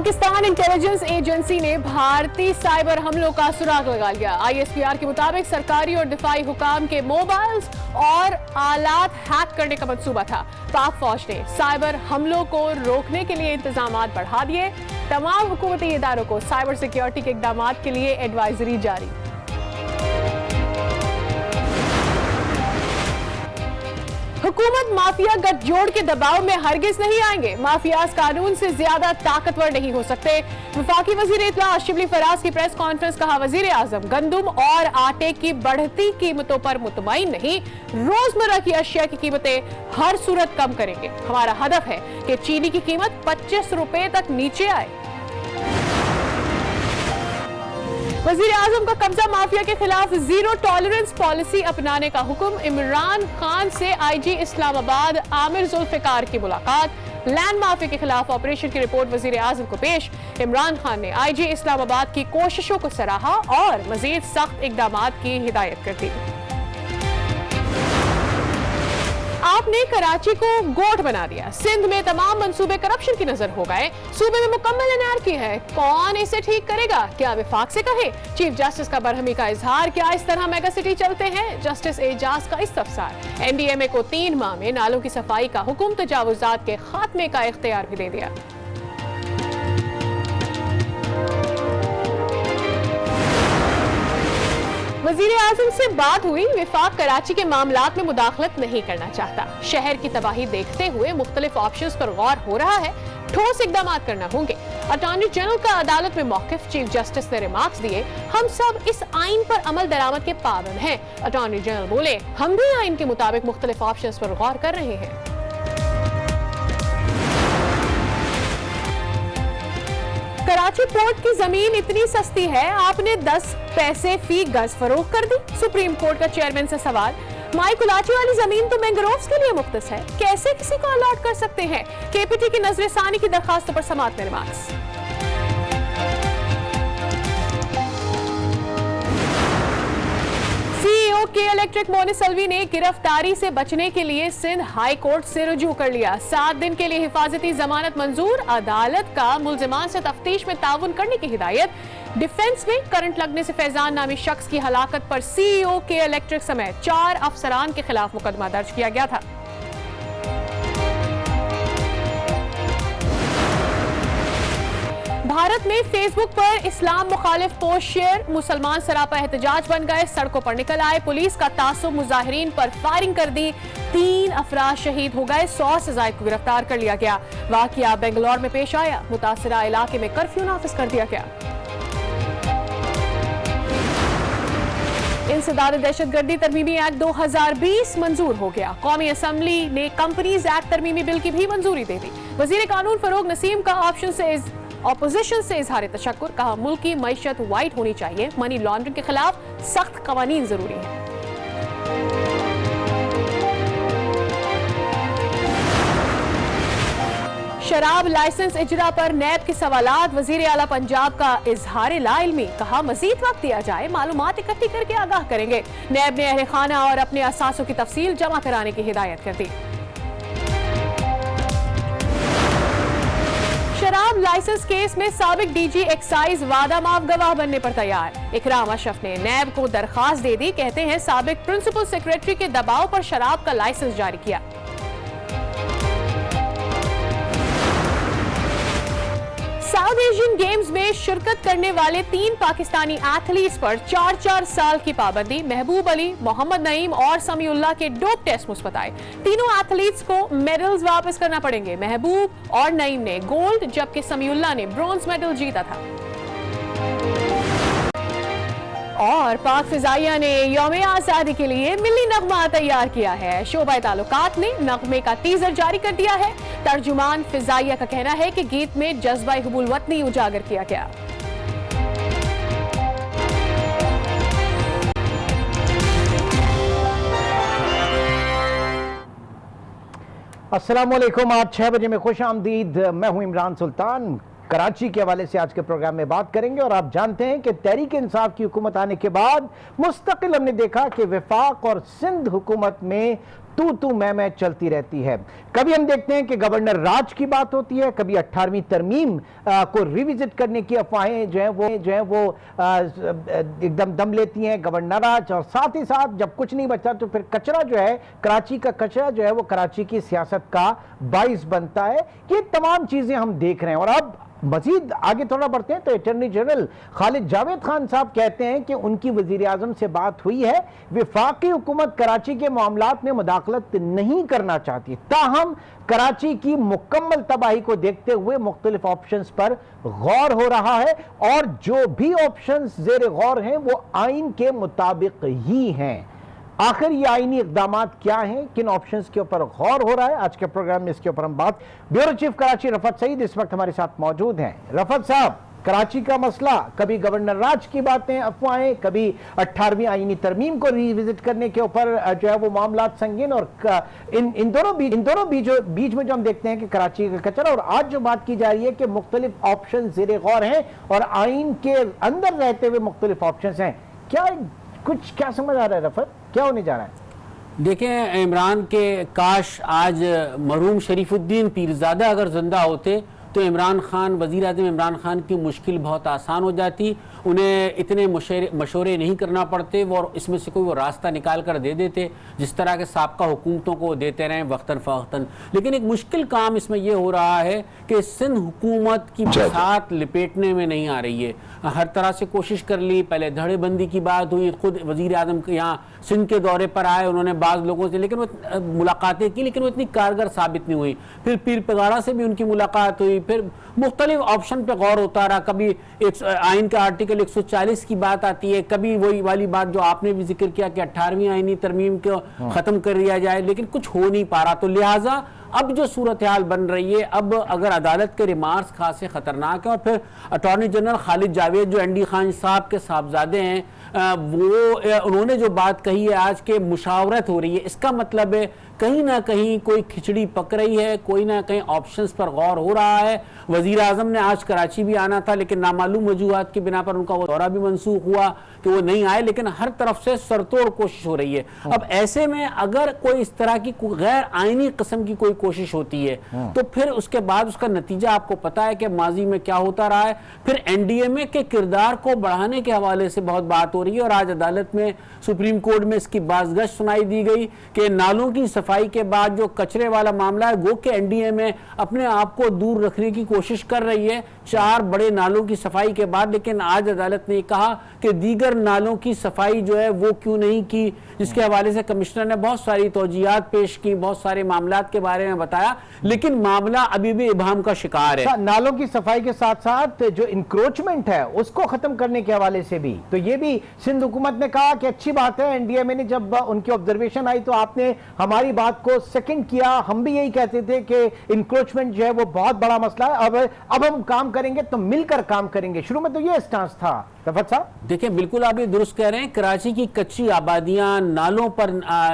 Pakistan intelligence agency ने भारतीय cyber हमलों का सुराग लगा लिया। ISPR के मुताबिक सरकारी और दिफाई हुकाम के मोबाइल्स और आलात हैक करने का मंसूबा था। पाक फौज ने साइबर हमलों को रोकने के लिए इंतजाम बढ़ा दिए। तमाम हुकूमती इदारों को साइबर सिक्योरिटी के इकदाम के लिए एडवाइजरी जारी। हुकूमत माफिया गठजोड़ के दबाव में हरगिज नहीं आएंगे। माफियाज कानून से ज्यादा ताकतवर नहीं हो सकते। वफाकी वजीर इत्तला शिबली फराज की प्रेस कॉन्फ्रेंस। कहा वजीर आजम गंदुम और आटे की बढ़ती कीमतों पर मुतमईन नहीं, रोजमर्रा की अशिया की कीमतें हर सूरत कम करेंगे। हमारा हदफ है कि चीनी की कीमत 25 रुपए तक नीचे आए। वजीर आजम का कब्जा माफिया के खिलाफ जीरो टॉलरेंस पॉलिसी अपनाने का हुक्म। इमरान खान से IG इस्लामाबाद आमिर जुल्फिकार की मुलाकात। लैंड माफिया के खिलाफ ऑपरेशन की रिपोर्ट वजीर आजम को पेश। इमरान खान ने IG इस्लामाबाद की कोशिशों को सराहा और मजीद सख्त इकदाम की हिदायत कर दी। आपने कराची को गोट बना दिया। सिंध में तमाम मंसूबे करप्शन की नजर हो गए। सूबे में मुकम्मल अनारकी है, कौन इसे ठीक करेगा? क्या विफाक से कहे? चीफ जस्टिस का बरहमी का इजहार। क्या इस तरह मेगा सिटी चलते हैं? जस्टिस एजाज का इस्तफसार। NDMA को 3 माह में नालों की सफाई का हुक्म, तजावुजात के खात्मे का इख्तियार भी दे दिया। वजीर आजम से बात हुई। विफाक कराची के मामलात में मुदाखलत नहीं करना चाहता। शहर की तबाही देखते हुए मुख्तलिफ ऑप्शंस पर गौर हो रहा है। ठोस इकदाम करना होंगे। अटॉर्नी जनरल का अदालत में मौकिफ। चीफ जस्टिस ने रिमार्क्स दिए, हम सब इस आइन पर अमल दरामद के पाबंद हैं। अटॉर्नी जनरल बोले, हम भी आइन के मुताबिक मुख्तलिफ ऑप्शंस पर गौर कर रहे हैं। कराची पोर्ट की जमीन इतनी सस्ती है, आपने 10 पैसे फी गज फरोख्त कर दी। सुप्रीम कोर्ट का चेयरमैन से सवाल। माई कुलाची वाली जमीन तो मैंग्रोव्स के लिए मुख्तस है, कैसे किसी को अलॉट कर सकते हैं? KPT की नजरसानी की दरखास्तों पर समाअत में रिमार्क्स। CEO के इलेक्ट्रिक मोनिसल्वी ने गिरफ्तारी से बचने के लिए सिंध हाई कोर्ट से रुजू कर लिया। 7 दिन के लिए हिफाजती जमानत मंजूर। अदालत का मुल्जिमान से तफ्तीश में ताउन करने की हिदायत। डिफेंस में करंट लगने से फैजान नामी शख्स की हलाकत पर CEO के इलेक्ट्रिक समेत 4 अफसरान के खिलाफ मुकदमा दर्ज किया गया था। भारत में फेसबुक पर इस्लाम मुखालिफ पोस्ट शेयर। मुसलमान सरापा एहतजाज बन गए, सड़कों पर निकल आए। पुलिस का तासुब मुजाहिरीन पर फायरिंग कर दी। 3 अफराद शहीद हो गए। 100 से ज्यादा को गिरफ्तार कर लिया गया। वाकया बेंगलोर में पेश आया। मुतासिरा इलाके में कर्फ्यू नाफिज कर दिया गया। इंसदाद दहशतगर्दी तरमीमी एक्ट 2020 मंजूर हो गया। कौमी असम्बली ने कंपनीज एक्ट तरमीमी बिल की भी मंजूरी दे दी। वजीर कानून फरोग नसीम का ऑपोजिशन से इजहार तशक्कुर। कहा मुल्की मईशत वाइट होनी चाहिए। मनी लॉन्ड्रिंग के खिलाफ सख्त कवानीन जरूरी है। शराब लाइसेंस इजरा पर नैब के सवालात। वजीर आला पंजाब का इजहार लाइल्मी। कहा मजीद वक्त दिया जाए, मालूमात इकट्ठी करके आगाह करेंगे। नैब ने अहले खाना और अपने असासों की तफसील जमा कराने की हिदायत कर दी। शराब लाइसेंस केस में साबिक DG एक्साइज वादा माफ गवाह बनने पर तैयार। इकराम अशरफ ने नैब को दरखास्त दे दी। कहते हैं साबिक प्रिंसिपल सेक्रेटरी के दबाव पर शराब का लाइसेंस जारी किया। साउथ एशियन गेम्स में शिरकत करने वाले 3 पाकिस्तानी एथलीट्स पर 4-4 साल की पाबंदी। महबूब अली, मोहम्मद नईम और समीउल्लाह के डोप टेस्ट मुस्बत आए। तीनों एथलीट्स को मेडल्स वापस करना पड़ेंगे। महबूब और नईम ने गोल्ड जबकि समीउल्लाह ने ब्रॉन्ज मेडल जीता था। और पाक फिजाइया ने यौम आजादी के लिए मिली नगमा तैयार किया है। शोबा ताल्लुकात ने नगमे का टीजर जारी कर दिया है। तर्जुमान फिजाइया का कहना है कि गीत में जज्बा हुबुल वतनी उजागर किया गया। अस्सलाम वालेकुम। आप 6 बजे में खुश आमदीद। मैं हूं इमरान सुल्तान। कराची के हवाले से आज के प्रोग्राम में बात करेंगे। और आप जानते हैं कि तहरीक इंसाफ की हुकूमत आने के बाद मुस्तकिल हमने देखा कि वफाक और सिंध हुकूमत में तू मैं चलती रहती है। कभी हम देखते हैं कि गवर्नर राज की बात होती है, कभी 18वीं तरमीम को रिविजिट करने की अफवाहें जो है वो एकदम दम लेती हैं गवर्नर राज, और साथ ही साथ जब कुछ नहीं बचता तो फिर कचरा जो है, कराची का कचरा जो है वो कराची की सियासत का बाइस बनता है। ये तमाम चीजें हम देख रहे हैं। और अब मजीद आगे थोड़ा बढ़ते हैं तो अटॉर्नी जनरल खालिद जावेद खान साहब कहते हैं कि उनकी वजीर आजम से बात हुई है, वफाकी हुकूमत कराची के मामलात में मुदाखलत नहीं करना चाहती, ताहम कराची की मुकम्मल तबाही को देखते हुए मुख्तलिफ ऑप्शंस पर गौर हो रहा है, और जो भी ऑप्शंस जेर गौर हैं वो आइन के मुताबिक ही हैं। आखिर ये आईनी इकदामात क्या हैं, किन ऑप्शंस के ऊपर गौर हो रहा है, आज के प्रोग्राम में इसके ऊपर हम बात। ब्यूरो चीफ कराची रफत सईद इस वक्त हमारे साथ मौजूद हैं। रफत साहब, कराची का मसला, कभी गवर्नर राज की बातें, अफवाहें, कभी 18वीं आईनी तरमीम को रिविजिट करने के ऊपर जो है वो मामलात संगीन, और इन दोनों बीच में जो हम देखते हैं कि कराची का कचरा, और आज जो बात की जा रही है कि मुख्तलिफ ऑप्शन ज़ेरे गौर हैं और आइन के अंदर रहते हुए मुख्तलिफ ऑप्शन हैं। क्या समझ आ रहा है रफत, क्या होने जा रहा है? देखें, इमरान के काश आज मरहूम शरीफुद्दीन पीरजादा अगर जिंदा होते तो इमरान खान, वज़ीर आज़म इमरान खान की मुश्किल बहुत आसान हो जाती। उन्हें इतने मशवरे नहीं करना पड़ते, वो इसमें से कोई वो रास्ता निकाल कर दे देते जिस तरह के साबका हुकूमतों को देते रहें वक्तन फ़वक्तन। लेकिन एक मुश्किल काम इसमें यह हो रहा है कि सिंध हुकूमत की साथ लिपेटने में नहीं आ रही है। हर तरह से कोशिश कर ली, पहले धड़ेबंदी की बात हुई, खुद वज़ीर आज़म यहाँ सिंध के दौरे पर आए, उन्होंने बाज़ लोगों से लेकिन वो मुलाकातें की, लेकिन वो इतनी कारगर साबित नहीं हुई। फिर पीर पगाड़ा से भी उनकी मुलाकात हुई, फिर मुख्तलिफ ऑप्शन पे गौर होता रहा। कभी आइन का आर्टिकल 140 की बात आती है, कभी वही वाली बात जो आपने भी जिक्र किया कि 18वीं आइनी तरमीम को ख़त्म कर दिया जाए, लेकिन कुछ हो नहीं पा रहा। तो लिहाजा अब जो सूरत हाल बन रही है, अब अगर अदालत के रिमार्क्स खासे ख़तरनाक है, और फिर अटॉर्नी जनरल खालिद जावेद जो एनडी खान साहब के साहबजादे हैं, उन्होंने जो बात कही है आज के मुशावरत हो रही है, इसका मतलब है कहीं ना कहीं कोई खिचड़ी पक रही है, कोई ना कहीं ऑप्शंस पर गौर हो रहा है। वज़ीर आज़म ने आज कराची भी आना था, लेकिन नामालूम वजूहात की बिना पर उनका वो दौरा भी मनसूख हुआ कि वो नहीं आए, लेकिन हर तरफ से सरतोड़ कोशिश हो रही है। अब ऐसे में अगर कोई इस तरह की गैर आइनी किस्म की कोई कोशिश होती है तो फिर उसके बाद उसका नतीजा आपको पता है कि माजी में क्या होता रहा है। फिर एनडीएमए के किरदार को बढ़ाने के हवाले से बहुत बात हो रही है, और आज अदालत में, सुप्रीम कोर्ट में इसकी बाज़गश्त सुनाई दी गई कि नालों की सफाई के बाद जो कचरे वाला मामला है, गो के एनडीएमए अपने आप को दूर रखने की कोशिश कर रही है 4 बड़े नालों की सफाई के बाद। लेकिन आज अदालत ने कहा कि दीगर नालों की सफाई जो है वो क्यों नहीं की, जिसके हवाले से कमिश्नर ने बहुत सारी तौजीहात पेश की, बहुत सारे मामलात के बारे में बताया, लेकिन मामला अभी भी इबाहम का शिकार है। नालों की सफाई के साथ साथ जो इंक्रोचमेंट है उसको खत्म करने के हवाले से भी, तो ये भी सिंध हुकूमत ने कहा कि अच्छी बात है। एनडीएमए ने जब उनकी ऑब्जर्वेशन आई तो आपने हमारी बात को सेकंड किया, हम भी यही कहते थे कि इंक्रोचमेंट जो है वो बहुत बड़ा मसला है, अब हम काम करेंगे तो मिलकर काम करेंगे। शुरू में तो ये स्टांस था। रफत साहब देखिए, बिल्कुल आप ये दुरुस्त कह रहे हैं, कराची की कच्ची आबादियां, नालों पर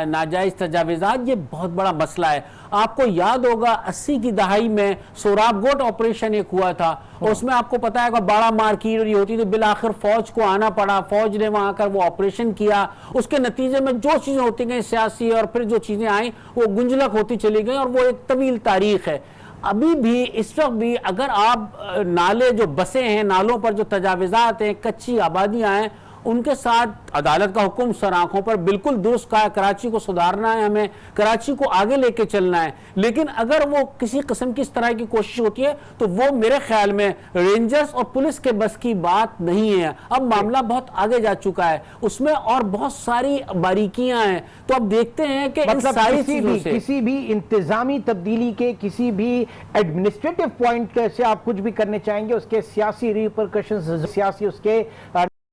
नाजायज तजावीज़ात, ये बहुत बड़ा मसला है। आपको याद होगा 80 की दहाई में सोराब गोट ऑपरेशन एक हुआ था, और उसमें आपको पता है बड़ा मारकीट होती, तो बिल आखिर फौज को आना पड़ा, फौज ने वहां आकर वो ऑपरेशन किया। उसके नतीजे में जो चीजें होती गई सियासी, और फिर जो चीजें आई वो गुंजलक होती चली गई, और वो एक तवील तारीख है। अभी भी, इस वक्त भी अगर आप नाले जो बसे हैं, नालों पर जो तजावीज़ात हैं, कच्ची आबादियां हैं, उनके साथ अदालत का हुक्म सर आंखों पर बिल्कुल दुरुस्त कहा है, कराची को सुधारना है, हमें कराची को आगे लेके चलना है। लेकिन अगर वो किसी किस्म की इस तरह की कोशिश होती है तो वो मेरे ख्याल में रेंजर्स और पुलिस के बस की बात नहीं है। अब मामला बहुत आगे जा चुका है, उसमें और बहुत सारी बारीकियां हैं। तो अब देखते हैं कि मतलब सारी किसी भी इंतजामी तब्दीली के, किसी भी एडमिनिस्ट्रेटिव पॉइंट से आप कुछ भी करने चाहेंगे, उसके सियासी रिपरकशंस, सियासी उसके